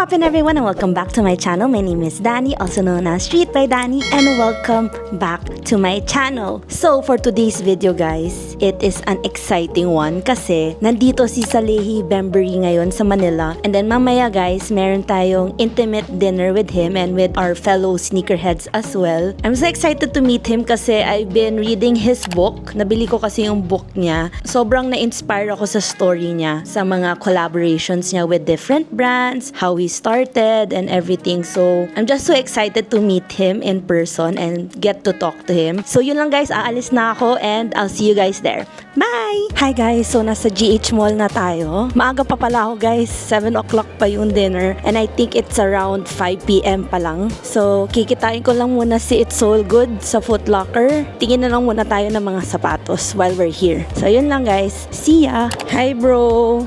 poppin' everyone and welcome back to my channel. My name is Danny, also known as Street by Danny, and welcome back to my channel. So for today's video guys, it is an exciting one kasi nandito si Salehi Bembury ngayon sa Manila, and then mamaya guys, meron tayong intimate dinner with him and with our fellow sneakerheads as well. I'm so excited to meet him kasi I've been reading his book. Nabili ko kasi yung book niya. Sobrang na-inspire ako sa story niya, sa mga collaborations niya with different brands, how he started and everything. So I'm just so excited to meet him in person and get to talk to him. So yun lang guys, aalis na ako and I'll see you guys there. Bye! Hi guys, so nasa GH Mall na tayo. Maaga pa pala ako guys, 7 o'clock pa yung dinner and I think it's around 5 p.m. pa lang. So kikitain ko lang muna si It's All Good sa Foot Locker. Tingin na lang muna tayo ng mga sapatos while we're here. So yun lang guys, see ya! Hi bro!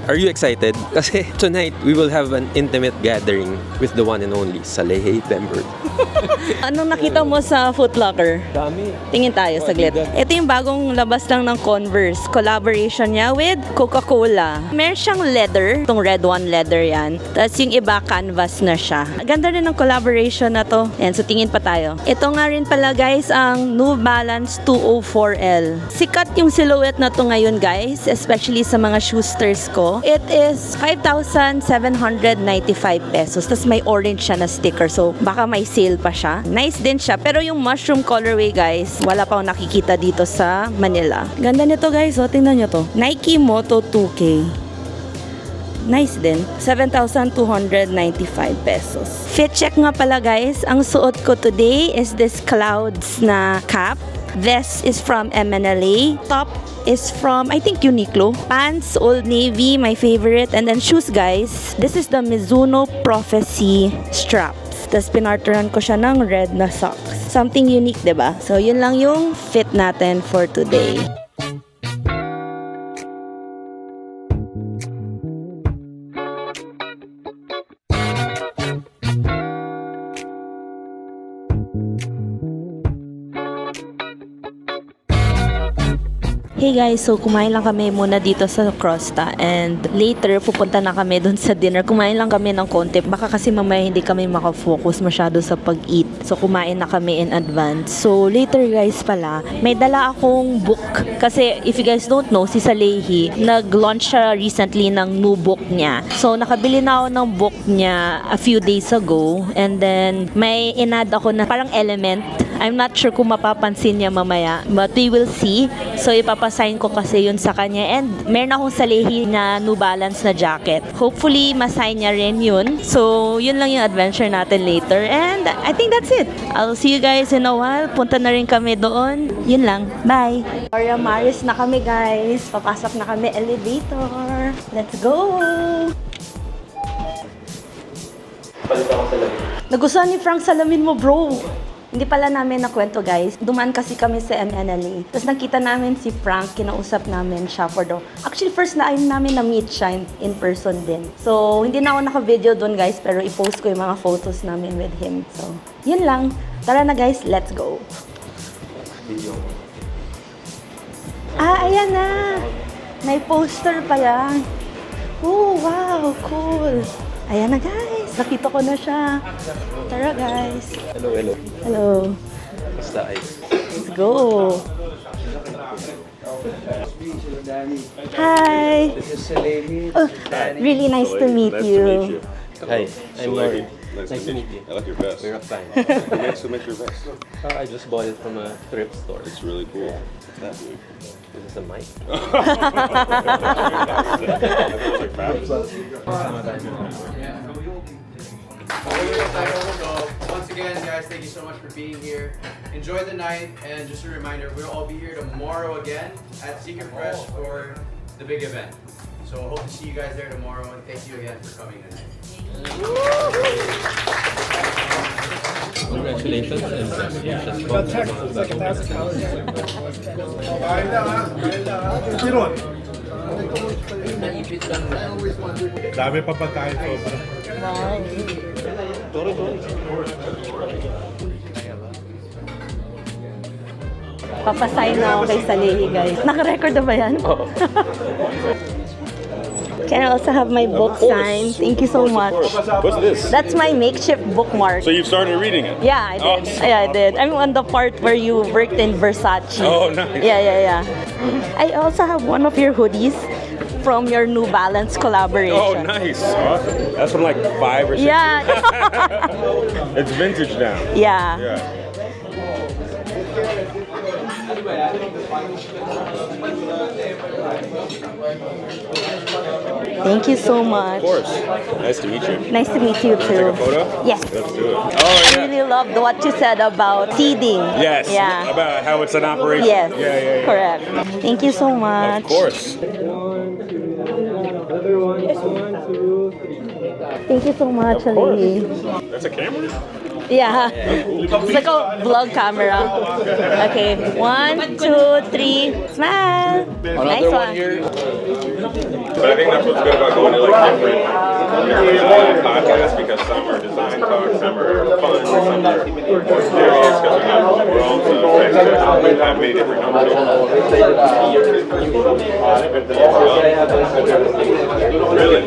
Are you excited? Kasi tonight, we will have an intimate gathering with the one and only Salehi Bembury. Anong nakita mo sa Foot Locker? Dami. Tingin tayo saglit. Ito yung bagong labas lang ng Converse. Collaboration niya with Coca-Cola. Meron siyang leather. Itong red one leather yan. Tapos yung iba canvas na siya. Ganda rin ng collaboration na to. Yan, so tingin pa tayo. Ito nga rin pala guys ang New Balance 204L. Sikat yung silhouette na to ngayon guys. Especially sa mga shoesters ko. It is 5,795 pesos. Tapos may orange siya na sticker. So baka may sale pa siya. Nice din siya. Pero yung mushroom colorway guys, wala pa akong nakikita dito sa Manila. Ganda nito guys. O, tingnan nyo to. Nike Moto 2K. Nice din. 7,295 pesos. Fit check nga pala guys. Ang suot ko today is this Clouds na cap. Vest is from MNLA. Top is from, I think, Uniqlo. Pants, Old Navy, my favorite. And then shoes, guys. This is the Mizuno Prophecy straps. Tapos pinarturan ko siya ng red na socks. Something unique, diba? So, yun lang yung fit natin for today. Hey guys, so kumain lang kami muna dito sa Costa and later pupunta na kami dun sa dinner. Kumain lang kami ng konti. Baka kasi mamaya hindi kami makafocus masyado sa pag-eat. So kumain na kami in advance. So later guys pala, may dala akong book. Kasi if you guys don't know, si Salehi, nag-launch siya recently ng new book niya. So nakabili na ako ng book niya a few days ago. And then may inad ako na parang element. I'm not sure kung mapapansin niya mamaya, but we will see. So ipapasign ko kasi yun sa kanya. And meron akong Salehi na New Balance na jacket. Hopefully masign niya rin yun. So yun lang yung adventure natin later. And I think that's it. I'll see you guys in a while. Punta na rin kami doon. Yun lang. Bye! Gloria Maris na kami guys. Papasok na kami elevator. Let's go! Palit ako salamin. Nagustuhan ni Frank salamin mo bro. Hindi pala namin nakwento guys. Dumaan kasi kami sa MNLA. Tapos nakita namin si Frank, kinausap namin siya for the... Actually, first na ayun namin na-meet siya in person din. So, hindi na ako naka-video doon guys, pero i-post ko yung mga photos namin with him. So, yun lang. Tara na guys, let's go. Video. Ayan na. May poster pa yan. Oh, wow, cool. Ayan na guys, nakita ko na siya. Tara guys. Hello, hello. Hello. Basta ayos. Let's go. Hi. This is Salehi. Oh, really nice to meet you. Hi, I'm Lauren. Nice to meet you. I like your vest. We're a fan. Who makes your vest? I just bought it from a thrift store. It's really cool. What's that dude? This is a mic. Once again, guys, thank you so much for being here. Enjoy the night, and just a reminder, we'll all be here tomorrow again at Secret Fresh for the big event. So hope to see you guys there tomorrow, and thank you again for coming tonight. Congratulations and Dami pa pagkain sobra. Papasign na ako kay Salehi guys. Naka-record na ba yan? Oo. Can I also have my book signed? Thank you so much. What's this? That's my makeshift bookmark. So you've started reading it? Yeah, I did. Yeah, I did. I'm on the part where you worked in Versace. Oh, nice. Yeah. I also have one of your hoodies from your New Balance collaboration. Oh, nice. Awesome. That's from like 5 or 6 Yeah. years. It's vintage now. Yeah. Yeah. Thank you so much. Of course. Nice to meet you. Nice to meet you too. Take a photo? Yes. Let's do it. Oh, I yeah. really loved what you said about seeding. Yes. Yeah. About how it's an operation. Yes. Yeah. Correct. Thank you so much. Of course. Thank you so much, Ali. That's a camera? Yeah. It's like a vlog camera. Okay. 1, 2, 3. Smile. Nice one. But I think that's what's good about going to like different podcasts, because some are design talk, some are fun, some are more serious, because we're all so we have many different numbers. Really?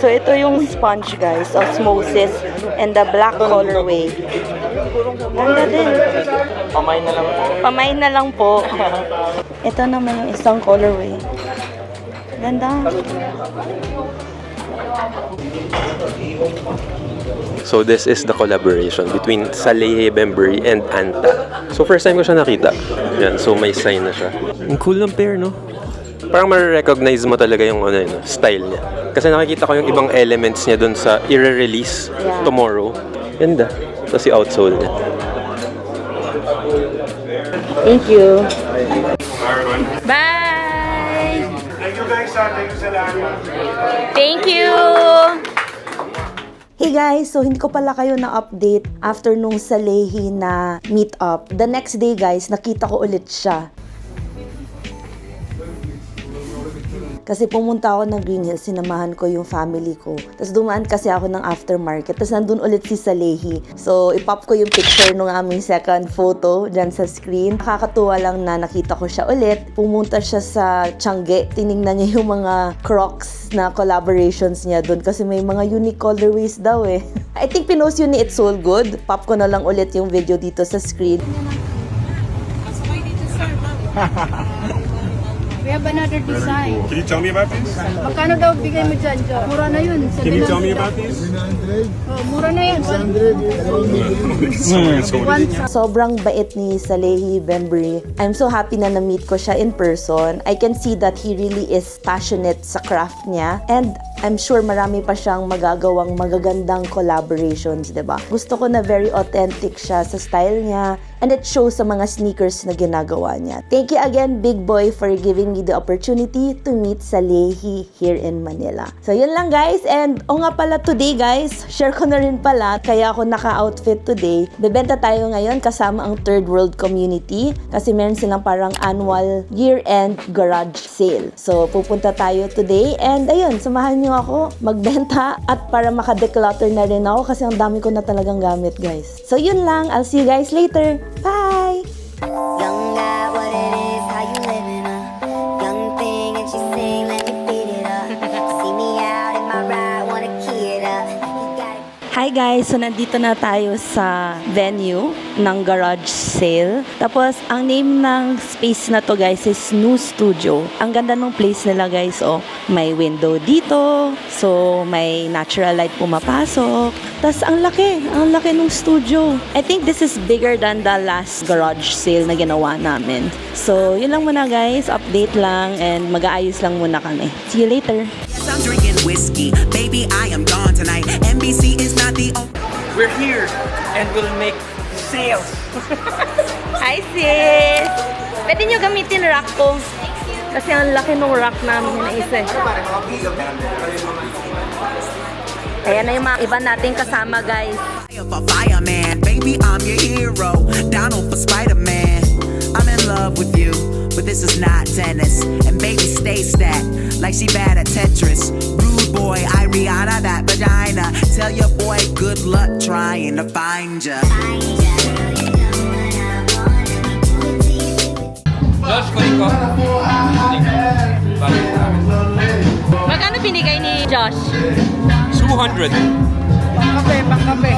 So ito yung sponge guys, osmosis and the black colorway. Ganda din. Pamay na lang po. Ito naman yung isang colorway. Ganda. So this is the collaboration between Salehe Bembury and Anta. So first time ko siya nakita. Yan, so may sign na siya. Ang cool ng pair, no? Parang ma-recognize mo talaga yung style niya. Kasi nakikita ko yung ibang elements niya dun sa i-release tomorrow. Ganda. Tapos si outsole niya. Thank you. Thank Bye! you guys, thank you sa lahat. Thank you! Hey guys, so hindi ko pala kayo na-update after nung Salehe na meet-up. The next day guys, nakita ko ulit siya. Kasi pumunta ako ng Green Hills, sinamahan ko yung family ko. Tapos dumaan kasi ako ng aftermarket. Tapos nandun ulit si Salehe. So, ipop ko yung picture nung aming second photo dyan sa screen. Nakakatuwa lang na nakita ko siya ulit. Pumunta siya sa Tiangge. Tinignan niya yung mga Crocs na collaborations niya doon. Kasi may mga unique colorways daw eh. I think pinost yun ni It's All Good. Pop ko na lang ulit yung video dito sa screen. We have another design. Can you tell me about this? Magkano daw bigay mo dyan, Jo? Mura na yun. Can you tell me about this? Oh, mura na yan. 100. Sobrang bait ni Salehe Bembury. I'm so happy na na-meet ko siya in person. I can see that he really is passionate sa craft niya. And I'm sure marami pa siyang magagawang magagandang collaborations, diba? Gusto ko na very authentic siya sa style niya. And it shows sa mga sneakers na ginagawa niya. Thank you again, Big Boy, for giving me the opportunity to meet Salehe here in Manila. So, yun lang guys. And, nga pala today guys, share ko na rin pala, kaya ako naka-outfit today. Bebenta tayo ngayon kasama ang Third World Community kasi meron silang parang annual year-end garage sale. So, pupunta tayo today. And, ayun, samahan niyo ako magbenta at para maka-declutter na rin ako kasi ang dami ko na talagang gamit guys. So, yun lang. I'll see you guys later. Bye! Young guy, what it is, how you living, young thing, and she sing, let me beat it up. See me out in my ride, wanna key it up. You got it. Hi guys! So nandito na tayo sa venue ng garage sale. Tapos ang name ng space na to guys is New Studio. Ang ganda ng place nila guys, oh. May window dito. So may natural light pumapasok. Tapos ang laki ng studio. I think this is bigger than the last garage sale na ginawa namin. So yun lang muna guys, update lang and mag-aayos lang muna kami. See you later! Yes, I'm drinking whiskey. Baby, I am gone tonight. NBC is not the only. We're here and we'll make sales. Hi sis! Pwede nyo gamitin rack ko. Kasi ang laki ng rack namin na isa. Ayan na yung mga iba nating kasama guys. Fire for fireman. Baby, I'm your hero. Donald for Spider-Man. I'm in love with you, but this is not tennis. And baby, stay stacked like she bad at Tetris. Rude boy, I Rihanna that vagina. Tell your boy good luck trying to find ya. Josh, kunin ko. Magkano binigay ni Josh? 200. Pangkape.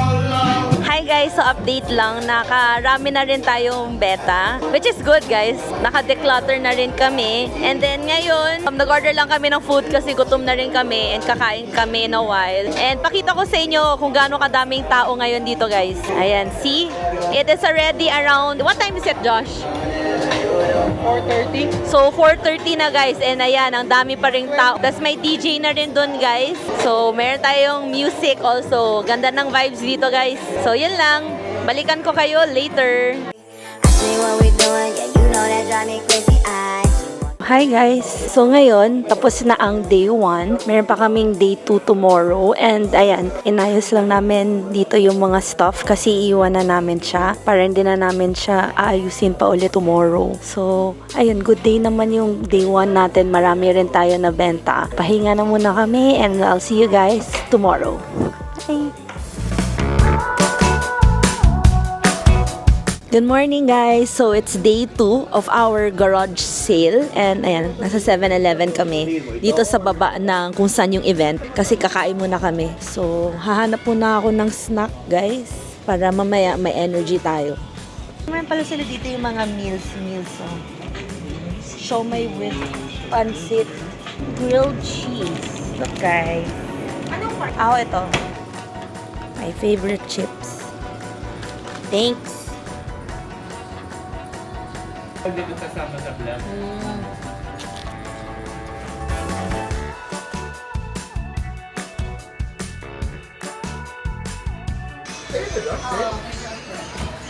Hi guys, so update lang, nakarami na rin tayong beta, which is good guys. Naka-declutter na rin kami. And then ngayon, nag-order lang kami ng food kasi gutom na rin kami and kakain kami in a while. And pakita ko sa inyo kung gaano kadaming tao ngayon dito guys. Ayan, see? It is already around, what time is it Josh? 4:30. So 4:30 na guys, and ayan, ang dami pa ring tao. Tapos may DJ na rin dun guys. So meron tayong music also. Ganda ng vibes dito guys. So yun lang, balikan ko kayo later. Ask me what we doing, yeah, you know that drive me crazy. Hi guys! So ngayon, tapos na ang day 1. Meron pa kaming day 2 tomorrow. And ayan, inayos lang namin dito yung mga stuff kasi iwan na namin siya. Para hindi na namin siya aayusin pa ulit tomorrow. So, ayun, good day naman yung day 1 natin. Marami rin tayo na benta. Pahinga na muna kami and I'll see you guys tomorrow. Bye! Good morning guys! So it's day 2 of our garage sale and ayan, nasa 7-Eleven kami dito sa baba ng kung saan yung event kasi kakain muna kami. So hahanap muna ako ng snack guys para mamaya may energy tayo. Meron pala sila dito yung mga meals. Oh. Siomai with pancit, grilled cheese. Okay. Ito. My favorite chips. Thanks. Dito sasama sa vlog.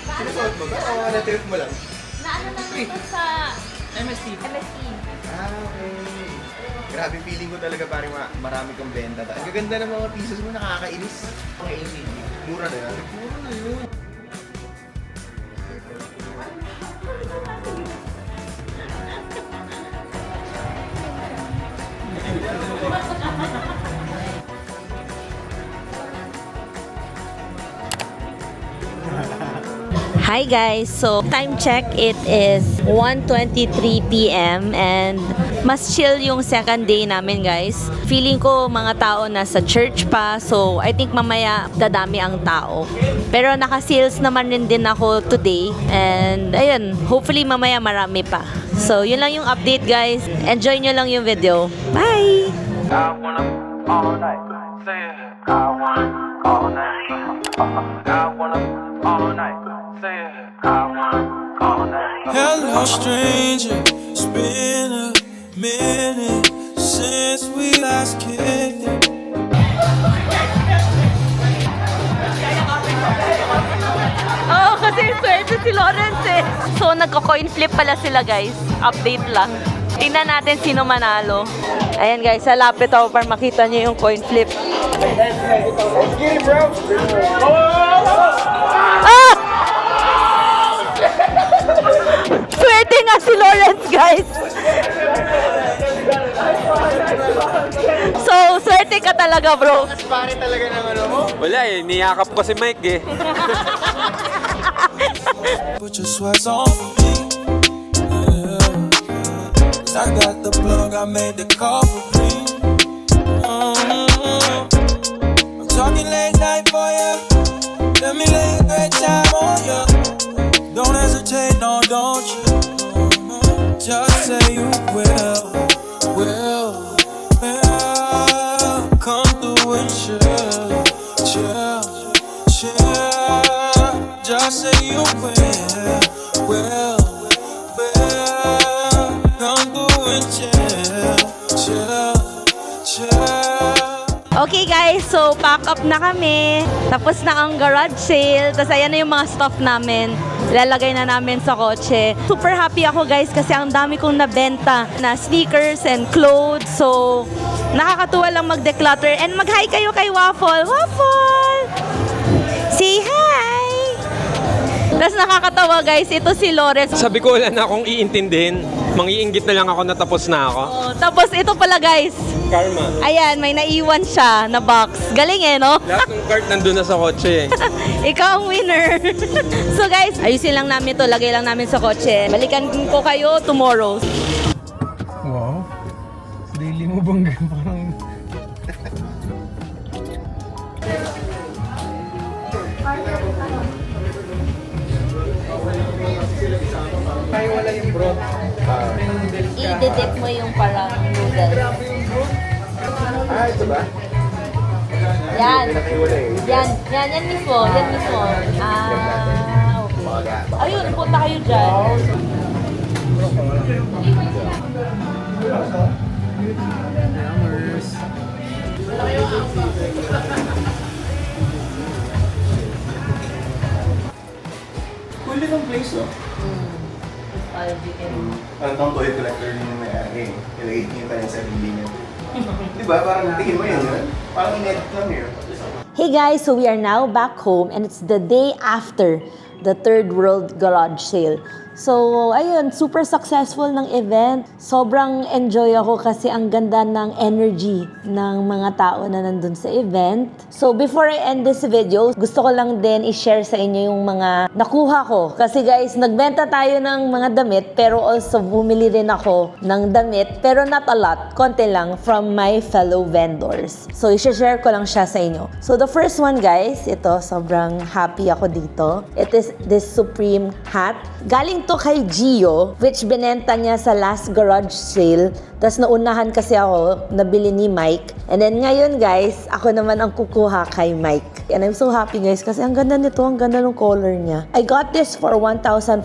Sinusuot mo ba? O na-trip mo lang? Naano lang ito sa MSC. Ah, okay. Grabe, feeling ko talaga parang marami kang benta. Ang gaganda ng mga pieces mo, nakakainis. Okay, mura na yan. Mura na yun. Hi guys! So, time check, it is 1:23 p.m. and mas chill yung second day namin guys. Feeling ko mga tao nasa church pa, so I think mamaya dadami ang tao. Pero naka-sales naman rin din ako today and ayun, hopefully mamaya marami pa. So, yun lang yung update guys. Enjoy nyo lang yung video. Bye! I wanna all night. Say it. I wanna all night. I wanna all night. Say it. I wanna all night. Hello, stranger. It's been a minute since we last kicked it. Oo, kasi swerte si Lawrence eh. So, nagko-coin flip pala sila guys. Update lang. Tingnan natin sino manalo. Ayan guys, salapit ako para makita niyo yung coin flip. Ah! Swerte nga si Lawrence guys. So, swerte ka talaga bro. Mas pare talaga ng ano mo? Wala eh, niyakap ko si Mike eh. Put your sweats on for me. Yeah. I got the plug, I made the call for me. I'm talking late night for ya. Let me lay a great time on ya. Don't hesitate, no, don't you? Just say you will. Come through and chill. Just say you will. Come through and chill. Okay guys, so pack up na kami. Tapos na ang garage sale. Tapos ayan na yung mga stuff namin. Lalagay na namin sa kotse. Super happy ako guys kasi ang dami kong nabenta na sneakers and clothes. So, nakakatuwa lang mag-declutter. And mag-hi kayo kay Waffle. Waffle! Say hi! Tapos nakakatawa guys, ito si Lawrence. Sabi ko wala na akong iintindihin. Mangiinggit na lang ako na tapos na ako. Oh, tapos ito pala guys. Karma. Ayan, may naiwan siya na box. Galing eh, no? Lahat ng cart nandun na sa kotse eh. Ikaw ang winner. So guys, ayusin lang namin to. Lagay lang namin sa kotse. Balikan ko kayo tomorrow. Wow. Daily mo bang parang Ay, wala yung broth. May noodles ka. I-dip mo yung parang noodles. Ah, ito ba? Yan. Pinakaiwala eh. Yan mismo. Okay. Ayun, punta kayo dyan. Cool din ang place, no? Parang tong toy collector yung may-ari. Ilagay niyo pa yung sarili niya. Diba? Parang tingin mo yun. Parang in-edit lang yun. Hey guys, so we are now back home and it's the day after the Third World Garage Sale. So, ayun, super successful ng event. Sobrang enjoy ako kasi ang ganda ng energy ng mga tao na nandun sa event. So, before I end this video, gusto ko lang din i-share sa inyo yung mga nakuha ko. Kasi guys, nagbenta tayo ng mga damit, pero also bumili rin ako ng damit, pero not a lot, konti lang from my fellow vendors. So, i-share ko lang siya sa inyo. So, the first one guys, ito, sobrang happy ako dito. It is this Supreme hat. Galing to kay Gio, which binenta niya sa last garage sale. Tapos naunahan kasi ako, nabili ni Mike. And then ngayon guys, ako naman ang kukuha kay Mike. And I'm so happy guys kasi ang ganda nito, ang ganda ng color niya. I got this for 1,500,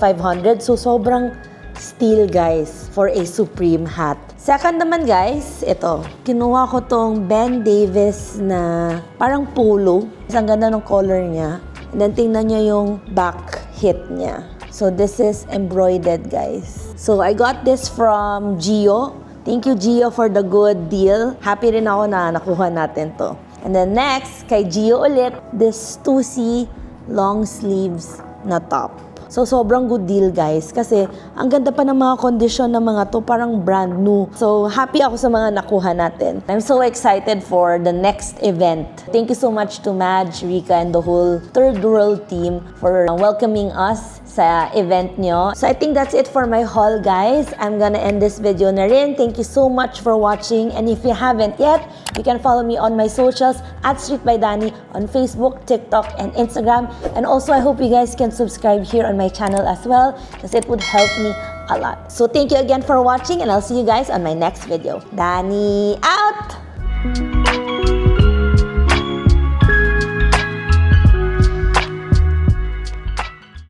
so sobrang steal guys for a Supreme hat. Second naman guys, ito. Kinuha ko tong Ben Davis na parang polo. Ang ganda ng color niya. And then tingnan nyo yung back hit niya. So this is embroidered guys. So I got this from Gio. Thank you Gio for the good deal. Happy rin ako na nakuha natin to. And then next, kay Gio ulit, this 2C long sleeves na top. So, sobrang good deal, guys. Kasi, ang ganda pa ng mga kondisyon ng mga to, parang brand new. So, happy ako sa mga nakuha natin. I'm so excited for the next event. Thank you so much to Madge, Rika, and the whole Third World team for welcoming us sa event nyo. So, I think that's it for my haul, guys. I'm gonna end this video na rin. Thank you so much for watching. And if you haven't yet, you can follow me on my socials at Street by Danny on Facebook, TikTok, and Instagram. And also, I hope you guys can subscribe here on my channel as well because it would help me a lot. So thank you again for watching and I'll see you guys on my next video. Danny out!